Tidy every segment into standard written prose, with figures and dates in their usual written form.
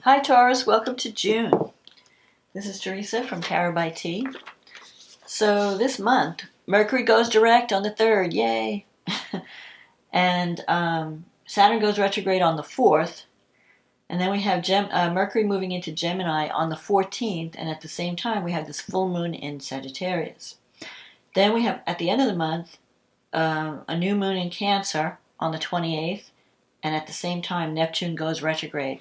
Hi Taurus, welcome to June. This is Teresa from Tarot by T. So this month, Mercury goes direct on the 3rd, yay! And Saturn goes retrograde on the 4th. And then we have Mercury moving into Gemini on the 14th, and at the same time we have this full moon in Sagittarius. Then we have, at the end of the month, a new moon in Cancer on the 28th, and at the same time Neptune goes retrograde.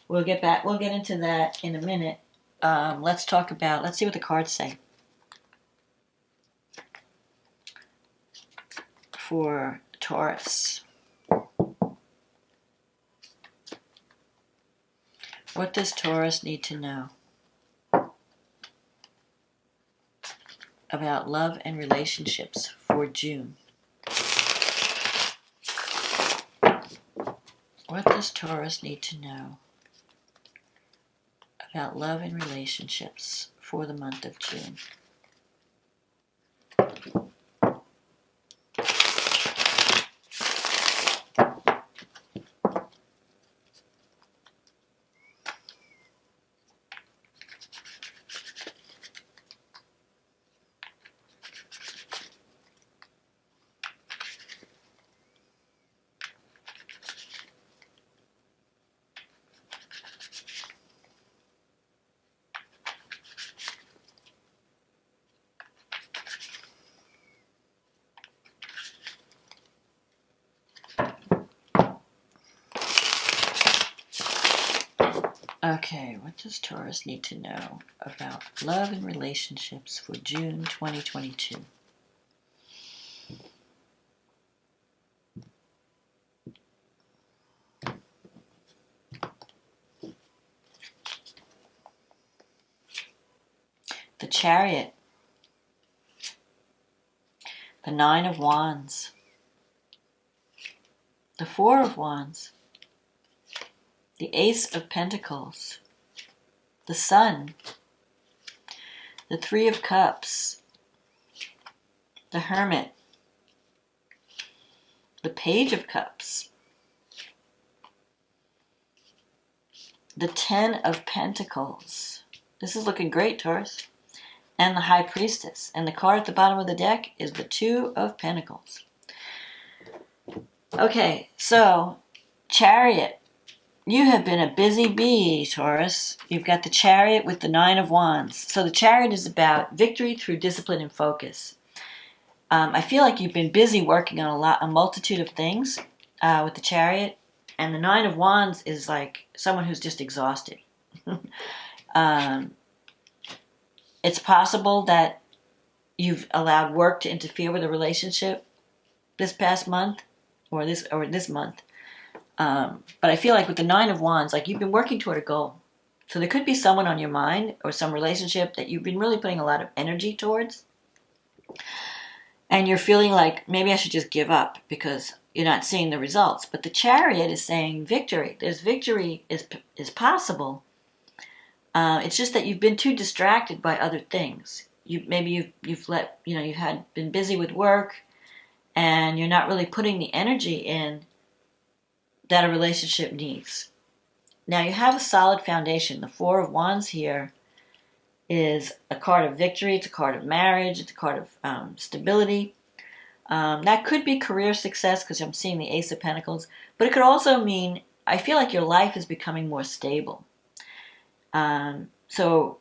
We'll get into that in a minute. Let's see what the cards say for Taurus. What does Taurus need to know about love and relationships for June? What does Taurus need to know about love and relationships for the month of June? Okay, what does Taurus need to know about love and relationships for June 2022? The Chariot, the Nine of Wands, the Four of Wands, the Ace of Pentacles, the Sun, the Three of Cups, the Hermit, the Page of Cups, the Ten of Pentacles. This is looking great, Taurus. And the High Priestess. And the card at the bottom of the deck is the Two of Pentacles. Okay, so Chariot. You have been a busy bee, Taurus. You've got the Chariot with the Nine of Wands. So the Chariot is about victory through discipline and focus. I feel like you've been busy working on a multitude of things with the Chariot. And the Nine of Wands is like someone who's just exhausted. It's possible that you've allowed work to interfere with a relationship this past month or this month. But I feel like with the Nine of Wands, like you've been working toward a goal. So there could be someone on your mind or some relationship that you've been really putting a lot of energy towards. And you're feeling like maybe I should just give up because you're not seeing the results. But the Chariot is saying victory. There's victory is possible. It's just that you've been too distracted by other things. You've been busy with work, and you're not really putting the energy in that a relationship needs. Now you have a solid foundation. The Four of Wands here is a card of victory. It's a card of marriage. It's a card of stability. That could be career success because I'm seeing the Ace of Pentacles, but it could also mean I feel like your life is becoming more stable. So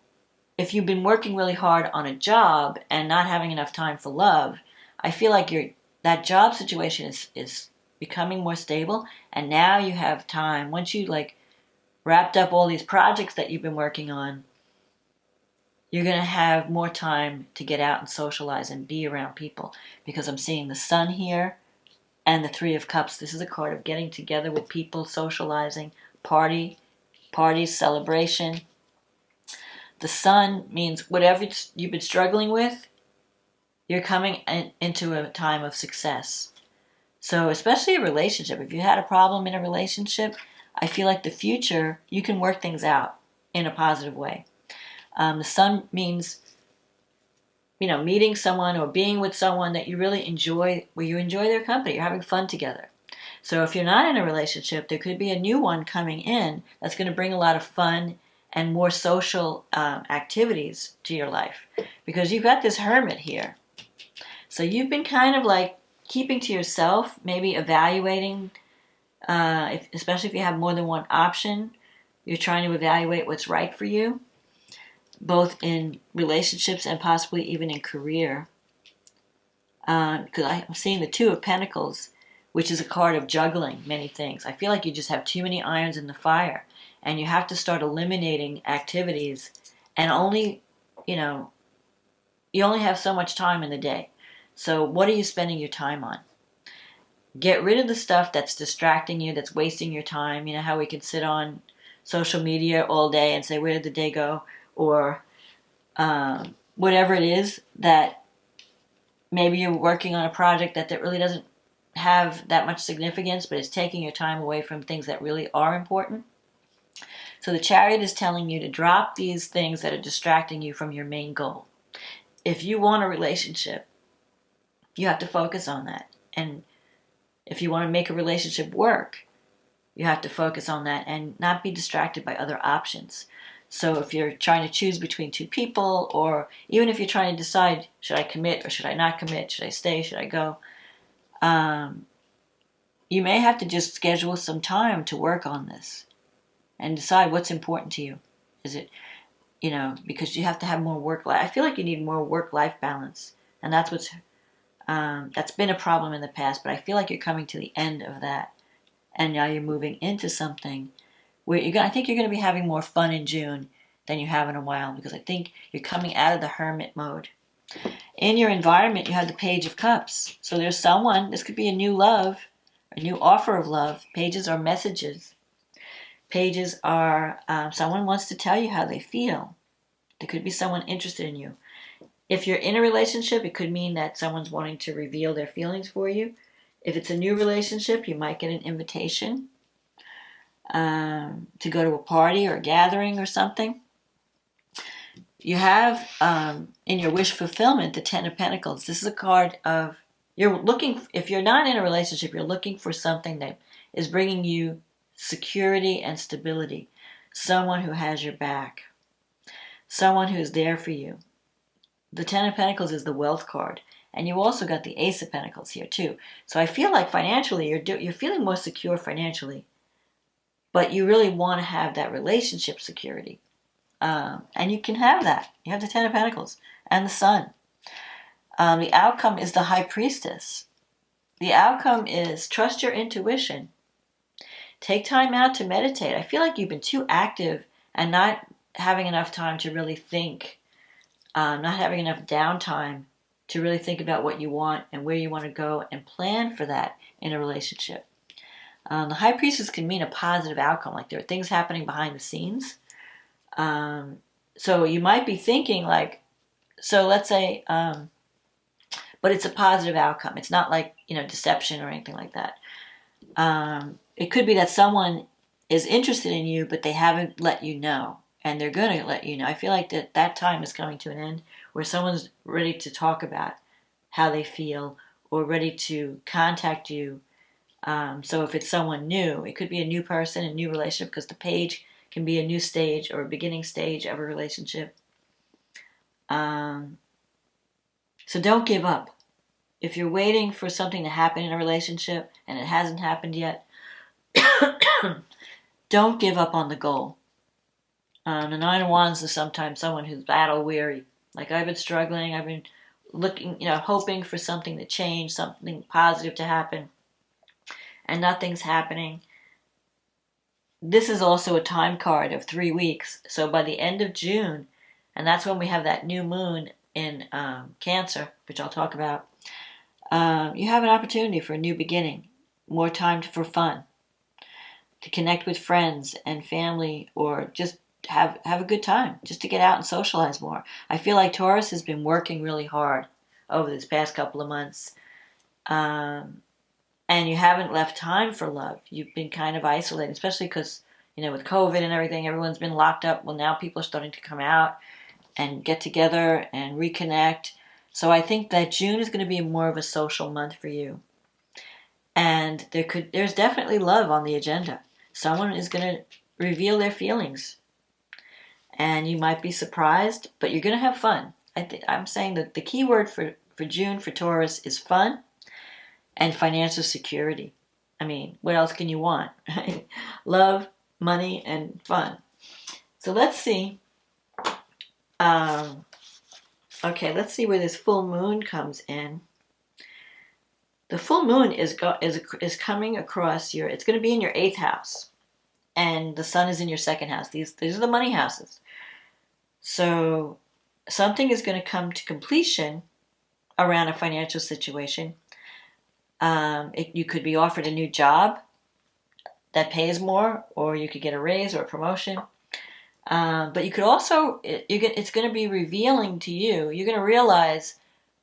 if you've been working really hard on a job and not having enough time for love, I feel like that job situation is becoming more stable, and now you have time. Once you wrapped up all these projects that you've been working on, you're going to have more time to get out and socialize and be around people, because I'm seeing the Sun here and the Three of Cups. This is a card of getting together with people, socializing, parties, celebration. The Sun means whatever you've been struggling with, you're coming into a time of success. So especially a relationship, if you had a problem in a relationship, I feel like the future, you can work things out in a positive way. The Sun means, meeting someone or being with someone that you really enjoy, where you enjoy their company, you're having fun together. So if you're not in a relationship, there could be a new one coming in that's going to bring a lot of fun and more social activities to your life, because you've got this hermit here. So you've been kind of like keeping to yourself, maybe evaluating, especially if you have more than one option. You're trying to evaluate what's right for you, both in relationships and possibly even in career. Because I'm seeing the Two of Pentacles, which is a card of juggling many things. I feel like you just have too many irons in the fire, and you have to start eliminating activities, and only, you only have so much time in the day. So what are you spending your time on? Get rid of the stuff that's distracting you, that's wasting your time. You know how we can sit on social media all day and say, where did the day go? Or whatever it is that maybe you're working on a project that really doesn't have that much significance, but it's taking your time away from things that really are important. So the Chariot is telling you to drop these things that are distracting you from your main goal. If you want a relationship, you have to focus on that. And if you want to make a relationship work, you have to focus on that and not be distracted by other options. So if you're trying to choose between two people, or even if you're trying to decide, should I commit or should I not commit? Should I stay? Should I go? You may have to just schedule some time to work on this and decide what's important to you. Is it, because you have to have more work-life. I feel like you need more work-life balance. And that's been a problem in the past, but I feel like you're coming to the end of that. And now you're moving into something where I think you're going to be having more fun in June than you have in a while, because I think you're coming out of the hermit mode. In your environment, you have the Page of Cups. So there's someone, this could be a new love, a new offer of love. Pages are messages. Pages are someone wants to tell you how they feel. There could be someone interested in you. If you're in a relationship, it could mean that someone's wanting to reveal their feelings for you. If it's a new relationship, you might get an invitation to go to a party or a gathering or something. You have in your wish fulfillment the Ten of Pentacles. This is a card of, if you're not in a relationship, you're looking for something that is bringing you security and stability. Someone who has your back. Someone who's there for you. The Ten of Pentacles is the wealth card. And you also got the Ace of Pentacles here too. So I feel like financially, you're feeling more secure financially. But you really want to have that relationship security. And you can have that. You have the Ten of Pentacles and the Sun. The outcome is the High Priestess. The outcome is trust your intuition. Take time out to meditate. I feel like you've been too active and not having enough time to really think. Not having enough downtime to really think about what you want and where you want to go and plan for that in a relationship. The High Priestess can mean a positive outcome, like there are things happening behind the scenes. So you might be thinking let's say, but it's a positive outcome. It's not like, deception or anything like that. It could be that someone is interested in you, but they haven't let you know, and they're going to let you know. I feel like that time is coming to an end where someone's ready to talk about how they feel or ready to contact you. So if it's someone new, it could be a new person, a new relationship, because the page can be a new stage or a beginning stage of a relationship. So don't give up. If you're waiting for something to happen in a relationship and it hasn't happened yet, don't give up on the goal. The Nine of Wands is sometimes someone who's battle weary. Like, I've been struggling, I've been looking, hoping for something to change, something positive to happen, and nothing's happening. This is also a time card of 3 weeks. So by the end of June, and that's when we have that new moon in Cancer, which I'll talk about, you have an opportunity for a new beginning, more time for fun, to connect with friends and family, or just have a good time, just to get out and socialize more. I feel like Taurus has been working really hard over this past couple of months. And you haven't left time for love. You've been kind of isolated, especially because, with COVID and everything, everyone's been locked up. Well, now people are starting to come out and get together and reconnect. So I think that June is going to be more of a social month for you. And And there's definitely love on the agenda. Someone is going to reveal their feelings. And you might be surprised, but you're going to have fun. I'm saying that the key word for June for Taurus is fun and financial security. I mean, what else can you want? Love, money, and fun. So let's see. Okay, let's see where this full moon comes in. The full moon is coming across it's going to be in your 8th house. And the sun is in your 2nd house. These are the money houses. So something is going to come to completion around a financial situation. You could be offered a new job that pays more, or you could get a raise or a promotion. But you could also, it's going to be revealing to you. You're going to realize,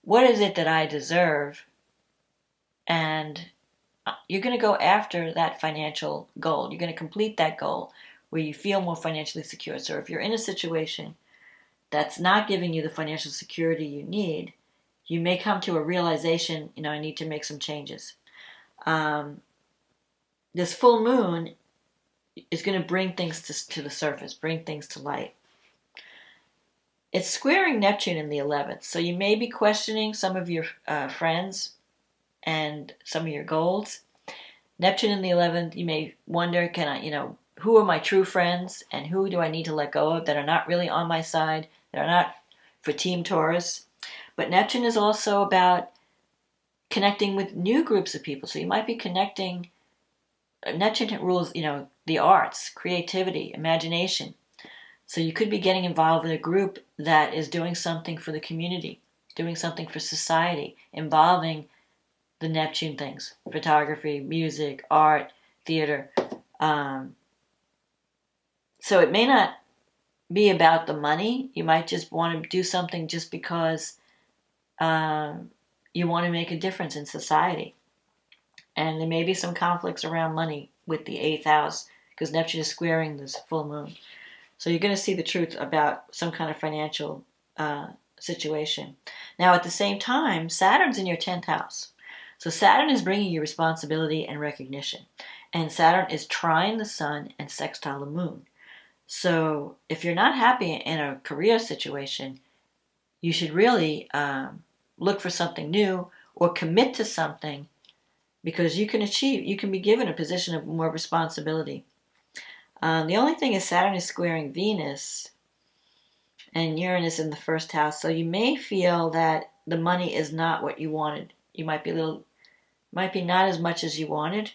what is it that I deserve? And you're going to go after that financial goal. You're going to complete that goal where you feel more financially secure. So if you're in a situation that's not giving you the financial security you need, you may come to a realization, I need to make some changes. This full moon is going to bring things to the surface, bring things to light. It's squaring Neptune in the 11th, so you may be questioning some of your friends and some of your goals. Neptune in the 11th, you may wonder, who are my true friends and who do I need to let go of that are not really on my side, that are not for Team Taurus. But Neptune is also about connecting with new groups of people. So you might be connecting. Neptune rules, the arts, creativity, imagination. So you could be getting involved in a group that is doing something for the community, doing something for society, involving the Neptune things: photography, music, art, theater. So it may not be about the money. You might just want to do something just because you want to make a difference in society. And there may be some conflicts around money with the 8th house because Neptune is squaring this full moon. So you're going to see the truth about some kind of financial situation. Now, at the same time, Saturn's in your 10th house. So Saturn is bringing you responsibility and recognition. And Saturn is trine the sun and sextile the moon. So if you're not happy in a career situation, you should really look for something new or commit to something, because you can be given a position of more responsibility. The only thing is Saturn is squaring Venus and Uranus in the 1st house. So you may feel that the money is not what you wanted. You might be not as much as you wanted.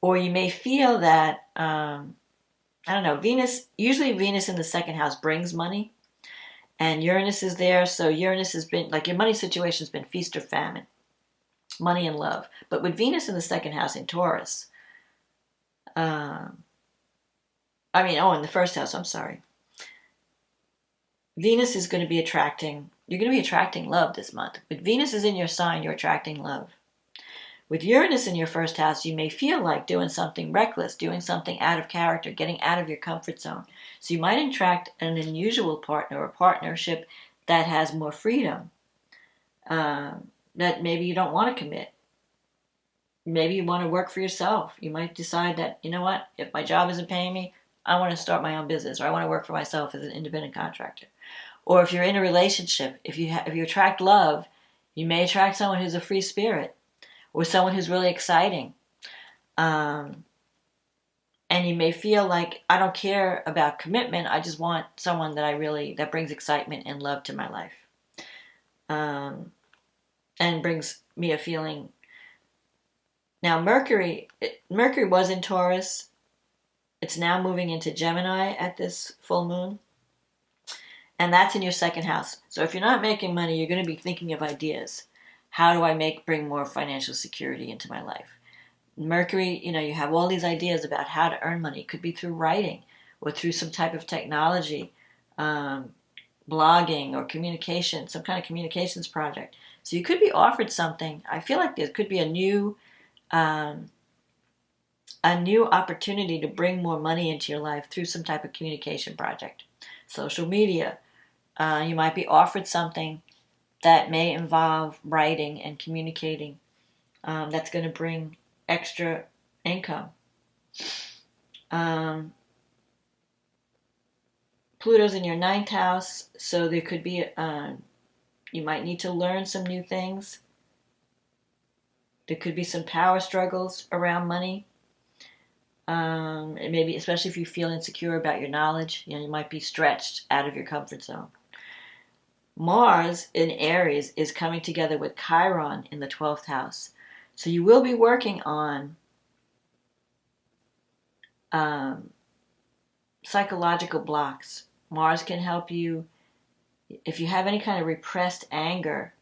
Or you may feel that, usually Venus in the 2nd house brings money. And Uranus is there, so Uranus has been, your money situation has been feast or famine. Money and love. But with Venus in the 2nd house in Taurus, in the 1st house, I'm sorry. Venus is going to be you're going to be attracting love this month. With Venus is in your sign, you're attracting love. With Uranus in your 1st house, you may feel like doing something reckless, doing something out of character, getting out of your comfort zone. So you might attract an unusual partner or partnership that has more freedom, that maybe you don't want to commit. Maybe you want to work for yourself. You might decide that, if my job isn't paying me, I want to start my own business, or I want to work for myself as an independent contractor. Or if you're in a relationship, if you attract love, you may attract someone who's a free spirit, or someone who's really exciting. And you may feel like, I don't care about commitment, I just want someone that brings excitement and love to my life. And brings me a feeling. Now Mercury was in Taurus. It's now moving into Gemini at this full moon. And that's in your 2nd house. So if you're not making money, you're going to be thinking of ideas. How do I bring more financial security into my life? Mercury, you have all these ideas about how to earn money. It could be through writing or through some type of technology, blogging or communication, some kind of communications project. So you could be offered something. I feel like there could be a new opportunity to bring more money into your life through some type of communication project. Social media. You might be offered something that may involve writing and communicating. That's going to bring extra income. Pluto's in your 9th house, so there could be, you might need to learn some new things. There could be some power struggles around money. And maybe, especially if you feel insecure about your knowledge, you might be stretched out of your comfort zone. Mars in Aries is coming together with Chiron in the 12th house. So you will be working on psychological blocks. Mars can help you if you have any kind of repressed anger.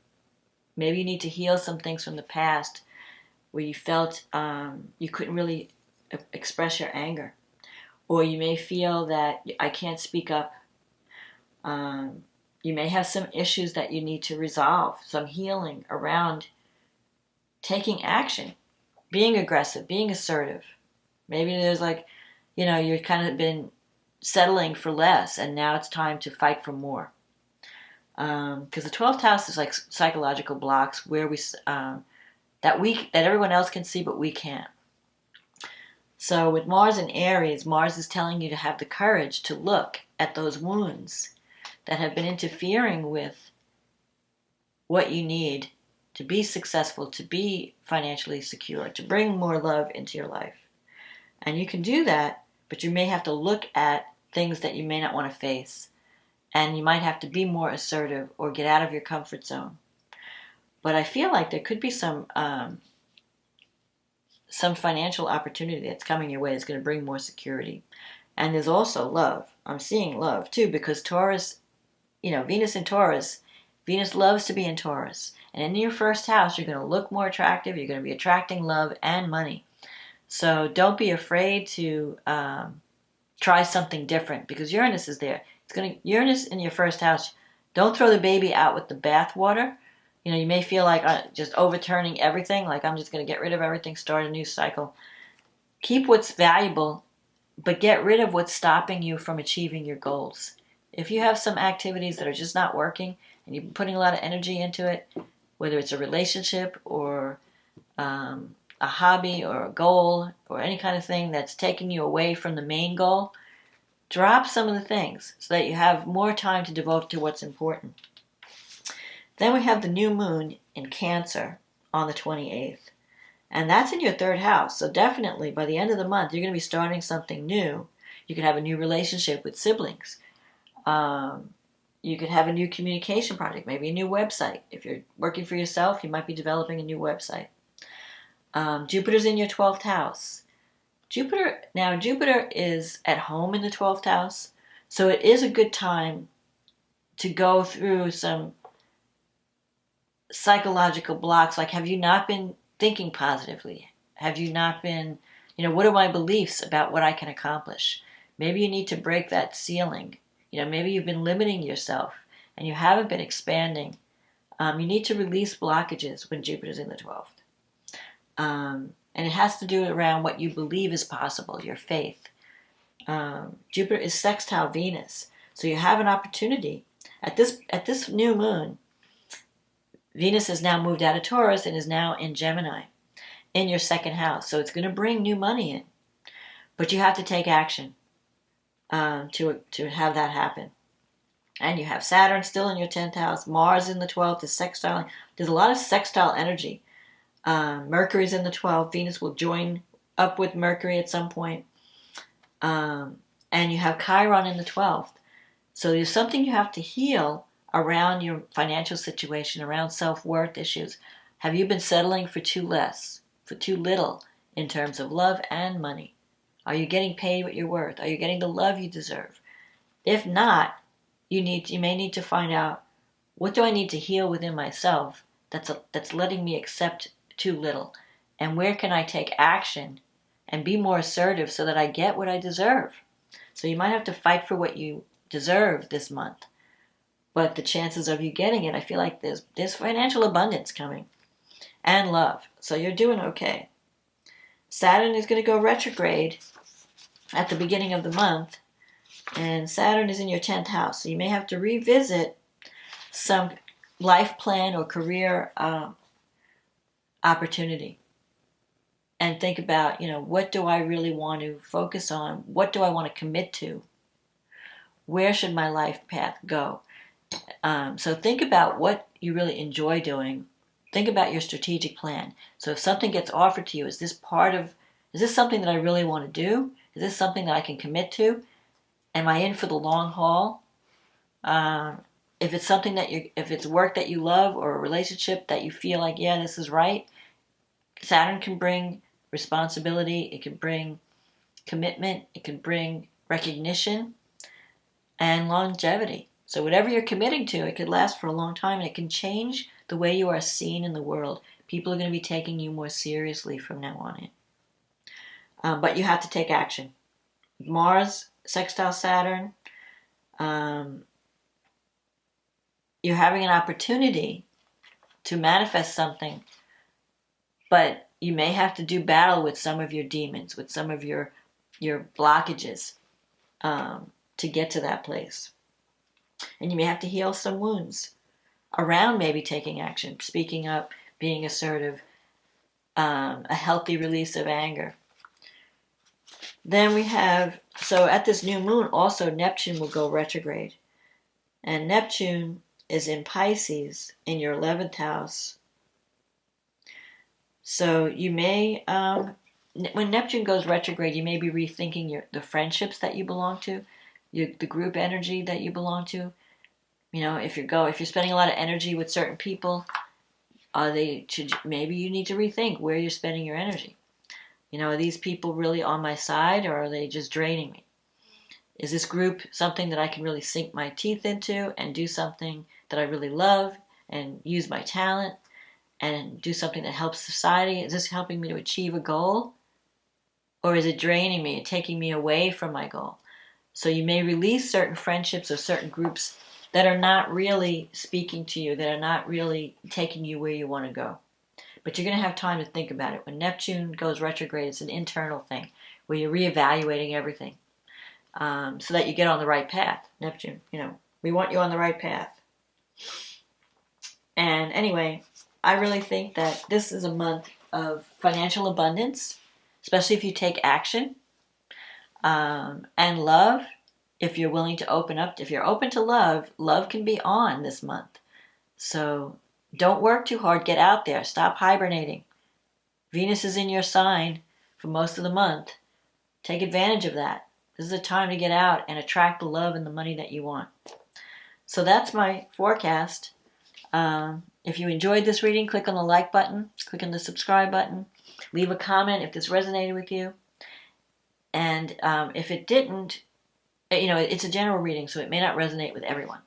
Maybe you need to heal some things from the past where you felt you couldn't really express your anger. Or you may feel that I can't speak up. You may have some issues that you need to resolve, some healing around taking action, being aggressive, being assertive. Maybe there's you've kind of been settling for less and now it's time to fight for more. Because the 12th house is like psychological blocks where that everyone else can see but we can't. So with Mars in Aries, Mars is telling you to have the courage to look at those wounds that have been interfering with what you need to be successful, to be financially secure, to bring more love into your life. And you can do that, but you may have to look at things that you may not want to face. And you might have to be more assertive or get out of your comfort zone. But I feel like there could be some financial opportunity that's coming your way that's going to bring more security. And there's also love. I'm seeing love too, because Taurus, Venus in Taurus, Venus loves to be in Taurus. And in your 1st house, you're going to look more attractive. You're going to be attracting love and money. So don't be afraid to try something different because Uranus is there. Uranus in your 1st house. Don't throw the baby out with the bathwater. You may feel like just overturning everything, like I'm just going to get rid of everything, start a new cycle. Keep what's valuable, but get rid of what's stopping you from achieving your goals. If you have some activities that are just not working and you've been putting a lot of energy into it, whether it's a relationship or a hobby or a goal or any kind of thing that's taking you away from the main goal, drop some of the things so that you have more time to devote to what's important. Then we have the new moon in Cancer on the 28th. And that's in your 3rd house. So definitely by the end of the month, you're going to be starting something new. You could have a new relationship with siblings. You could have a new communication project, maybe a new website. If you're working for yourself, you might be developing a new website. Jupiter's in your 12th house. Jupiter is at home in the 12th house. So it is a good time to go through some psychological blocks. Like, have you not been thinking positively? Have you not been, what are my beliefs about what I can accomplish? Maybe you need to break that ceiling. Maybe you've been limiting yourself and you haven't been expanding. You need to release blockages when Jupiter's in the 12th. And it has to do around what you believe is possible, your faith. Jupiter is sextile Venus. So you have an opportunity. At this new moon, Venus has now moved out of Taurus and is now in Gemini, in your 2nd house. So it's going to bring new money in. But you have to take action to have that happen. And you have Saturn still in your 10th house. Mars in the 12th is sextile. There's a lot of sextile energy. Mercury's in the 12th. Venus will join up with Mercury at some point. And you have Chiron in the 12th. So there's something you have to heal around your financial situation, around self-worth issues. Have you been settling for too little in terms of love and money? Are you getting paid what you're worth? Are you getting the love you deserve? If not, you may need to find out, what do I need to heal within myself that's letting me accept too little? And where can I take action and be more assertive so that I get what I deserve? So you might have to fight for what you deserve this month. But the chances of you getting it, I feel like there's financial abundance coming. And love. So you're doing okay. Saturn is going to go retrograde at the beginning of the month. And Saturn is in your 10th house. So you may have to revisit some life plan or career opportunity. And and think about, what do I really want to focus on? What do I want to commit to? Where should my life path go? So think about what you really enjoy doing. Think about your strategic plan. So if something gets offered to you, is this something that I really want to do? Is this something that I can commit to? Am I in for the long haul? If it's something if it's work that you love or a relationship that you feel like, yeah, this is right, Saturn can bring responsibility. It can bring commitment. It can bring recognition and longevity. So whatever you're committing to, it could last for a long time, and it can change the way you are seen in the world. People are going to be taking you more seriously from now on in. But you have to take action. Mars, sextile Saturn, you're having an opportunity to manifest something, but you may have to do battle with some of your demons, with some of your blockages to get to that place. And you may have to heal some wounds around maybe taking action, speaking up, being assertive, a healthy release of anger. Then we have, so at this new moon, also Neptune will go retrograde. And Neptune is in Pisces in your 11th house. So you may, when Neptune goes retrograde, you may be rethinking the friendships that you belong to, the group energy that you belong to. If you're spending a lot of energy with certain people, maybe you need to rethink where you're spending your energy. Are these people really on my side, or are they just draining me? Is this group something that I can really sink my teeth into and do something that I really love and use my talent and do something that helps society? Is this helping me to achieve a goal? Or is it draining me and taking me away from my goal? So you may release certain friendships or certain groups that are not really speaking to you, that are not really taking you where you want to go. But you're going to have time to think about it. When Neptune goes retrograde, it's an internal thing where you're reevaluating everything so that you get on the right path. Neptune, we want you on the right path. And anyway, I really think that this is a month of financial abundance, especially if you take action, and love. If you're willing to open up, if you're open to love, love can be on this month. So don't work too hard. Get out there. Stop hibernating. Venus is in your sign for most of the month. Take advantage of that. This is a time to get out and attract the love and the money that you want. So that's my forecast. If you enjoyed this reading, click on the like button. Click on the subscribe button. Leave a comment if this resonated with you. And if it didn't, it's a general reading, so it may not resonate with everyone.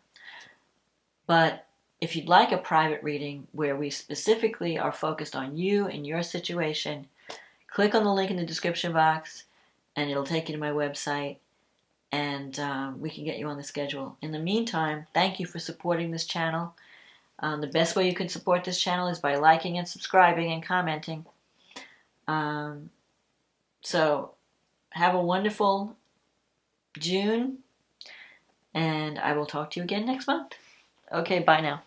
But if you'd like a private reading where we specifically are focused on you and your situation, click on the link in the description box, and it'll take you to my website, and we can get you on the schedule. In the meantime, thank you for supporting this channel. The best way you can support this channel is by liking and subscribing and commenting. So have a wonderful June, and I will talk to you again next month. Okay, bye now.